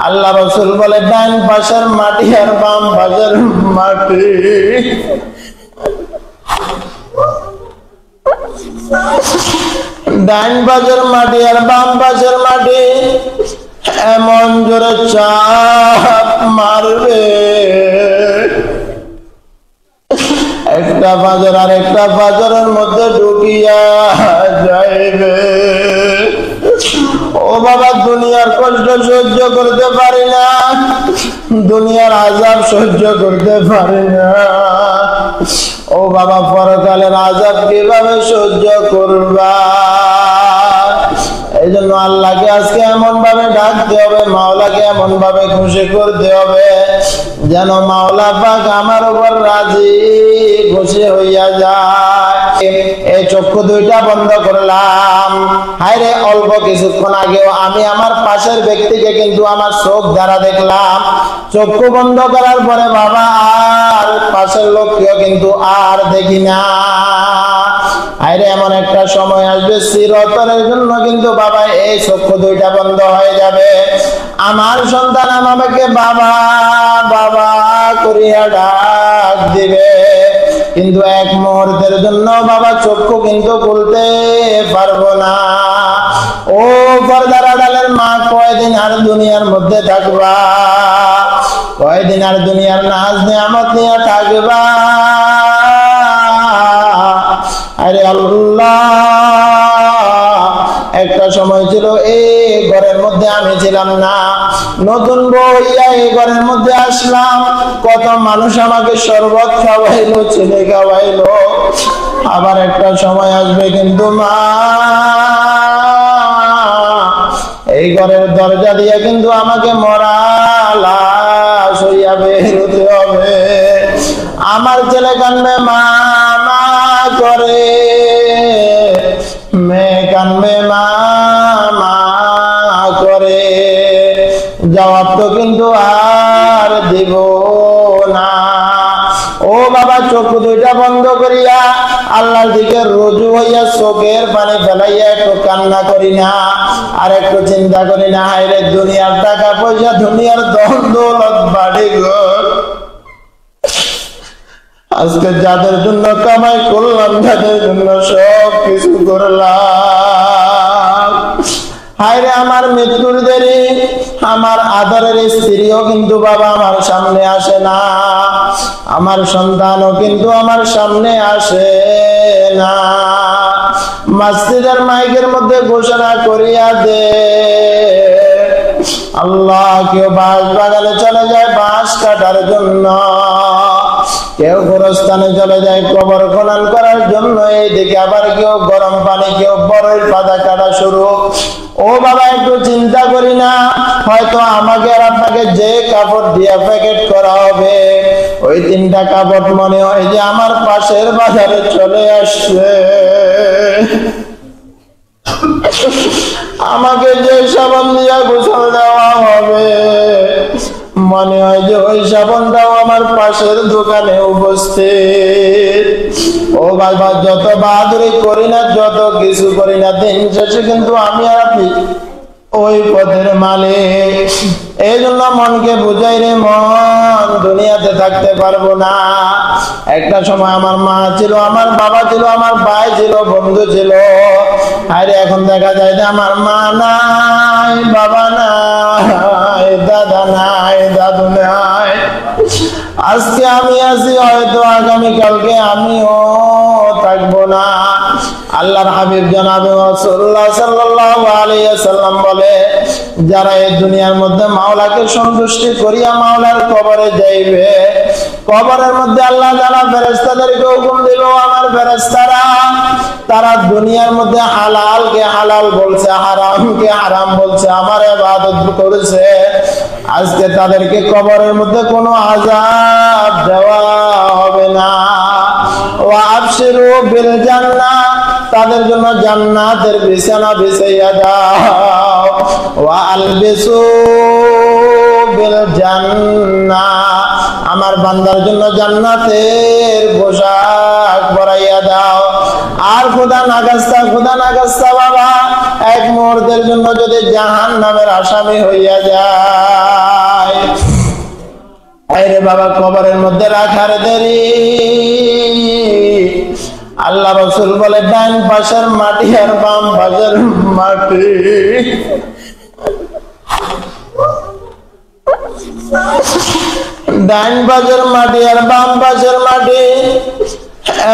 আল্লাহ রাসূল বলে ডান পাশের মাটি আর বাম পাশের মাটি, ডান পাশের মাটি আর বাম পাশের মাটি এমন জোরে চাপ মারবে, একটা পাঁজর আর একটা পাঁজরের মধ্যে ঢুকিয়া যাইবে। ও বাবা, দুনিয়ার কষ্ট সহ্য করতে পারি না, দুনিয়ার আযাব সহ্য করতে পারি না। ও বাবা, পরকালের আযাব কিভাবে সহ্য করবা? এই জন্য আল্লাহকে আজকে এমন ভাবে ডাকতে হবে, মাওলাকে এমন ভাবে খুশি করতে হবে যেন মাওলা পাক আমার উপর রাজি খুশি হইয়া যায়। এই চক্ষু দুইটা বন্ধ করলাম, হায়রে অল্প কিছুক্ষণ আগেও আমি আমার পাশের ব্যক্তিকে কিন্তু আমার চোখ দ্বারা দেখলাম। চক্ষু বন্ধ করার পরে বাবা আর পাশের লোককেও কিন্তু আর দেখি না। আরে এমন একটা সময় আসবে চিরতরের জন্য কিন্তু বাবা এই চক্ষু দুইটা বন্ধ হয়ে যাবে। আমার সন্তান আমাকে বাবা বাবা করিয়া ডাক দিবে, কিন্তু এক মুহূর্তের জন্য বাবা চক্ষু কিন্তু খুলতে পারবো না। ও পর্দার আড়ালের মা, কয়দিন আর দুনিয়ার মধ্যে থাকবা? কয়দিন আর দুনিয়ার নাজ নিয়ামত নিয়ে থাকবা? আরে আল্লাহ, একটা সময় ছিল এই ঘরের মধ্যে আমি ছিলাম না, নতুন বউ হইয়া এই ঘরের মধ্যে আসলাম। কত মানুষ আমাকে শরবত খাওয়াইলো, ছেলে খাওয়াইলো। আবার একটা সময় আসবে কিন্তু মা, এই ঘরের দরজা দিয়ে কিন্তু আমাকে মরা লাশ হইয়া বের হতে হবে। আমার ছেলে কানবে মা মা করে, মেয়ে কানবে মা মা করে, জবাব তো কিন্তু আর দিব না। ও বাবা, চক্ষু দুইটা বন্ধ করিয়া আল্লাহর দিকে রুজু হইয়া চোখের পানি ফেলাইয়া একটু কান্না করি না, আর একটু চিন্তা করি না, হায়রে দুনিয়ার টাকা পয়সা, দুনিয়ার ধন দৌলত বাড়ি ঘর, আজকে যাদের জন্য কামাই করলাম তাদের জন্য সব কিছু করলাম। হায়রে আমার মৃত্যুর দেরি, আমার আদরের স্ত্রীও কিন্তু বাবা আমার সামনে আসে না, আমার সন্তানও কিন্তু আমার সামনে আসে না। মসজিদের মাইকের মধ্যে ঘোষণা করিয়া দে, আল্লাহ, কেউ বাঁশ বাগানে চলে যায় বাঁশ কাটার জন্য, কেউ গোরস্থানে চলে যায় কবর খনন করার জন্য, এইদিকে আবার কেউ গরম পানি, কেউ বড়ই পাতা কাটা শুরু। ও বাবা, একটু চিন্তা করি না, হয়তো আমাকে আর আপনাকে যে কাপড় দিয়া প্যাকেট করা হবে, ওই তিনটা কাপড় মনে হয় যে আমার পাশের বাজারে চলে আসছে। আমাকে যে সাবান দিয়া গোসল দেওয়া হবে, মনে হয় যে ওই সাবানটাও আমার পাশের দোকানে উপস্থিত। ও বাবা, যত বাহাদুরি করি না, যত কিছু করি না, দিন শেষে কিন্তু আমি আর আপনি ওই পথের মালিক। এই জন্য মনকে বুঝাই রে মন, দুনিয়াতে থাকতে পারবো না। একটা সময় আমার মা ছিল, আমার বাবা ছিল, আমার ভাই ছিল, বন্ধু ছিল। আরে এখন দেখা যায় যে আমার মা নাই, বাবা নাই, দাদা নাই, দাদু নাই। আজকে আমি আছি, হয়তো আগামীকালকে আমিও থাকবো না। আল্লাহর হাবিব জনাবে রাসূলুল্লাহ সাল্লাল্লাহু আলাইহি ওয়াসাল্লাম বলে, যারা এই দুনিয়ার মধ্যে মাওলাকে সন্তুষ্টি করিয়া মাওলার কবরে যাইবে, কবরের মধ্যে আল্লাহ তাআলা ফেরেশতাদেরকে হুকুম দিল, আমার ফেরেশতারা তারা দুনিয়ার মধ্যে হালালকে হালাল বলছে, হারামকে হারাম বলছে, আমার ইবাদত করেছে, আজকে তাদেরকে কবরের মধ্যে কোনো আযাব দেওয়া হবে না। ওয়া আবশিরু বিল জান্নাহ, তাদের জন্য জান্নাতের বিছানা বিছাইয়া দাও। ওয়া আলবিসু বিল জান্নাহ, আমার বান্দার জন্য জান্নাতের পোশাক পরাইয়া দাও। আর খোদা নাগাস্তা বাবা, এক মুহূর্তের জন্য যদি জাহান্নামের আসামি হইয়া যায়, আরে বাবা কবরের মধ্যে রাখার দেরি, আল্লাহ রাসূল বলে ডান পাশের মাটি আর বাম পাশের মাটি, ডান পাশের মাটি আর বাম পাশের মাটি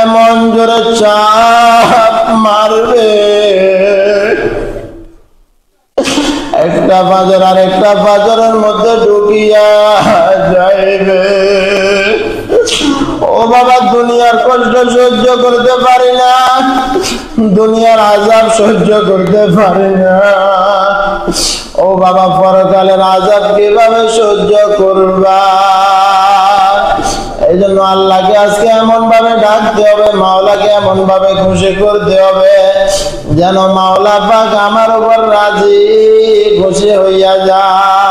এমন জোরে চাপ মারবে, একটা পাঁজর আর একটা পাঁজরের মধ্যে ঢুকিয়া যাইবে। ও বাবা দুনিয়ার কষ্ট সহ্য করতে পারি না, দুনিয়ার আযাব সহ্য করতে পারি না, ও বাবা পরকালের আযাব কিভাবে সহ্য করবা? এই জন্য আল্লাহকে আজকে এমন ভাবে ডাকতে হবে, মাওলাকে এমন ভাবে খুশি করতে হবে যেন মাওলা পাক আমার উপর রাজি খুশি হইয়া যায়।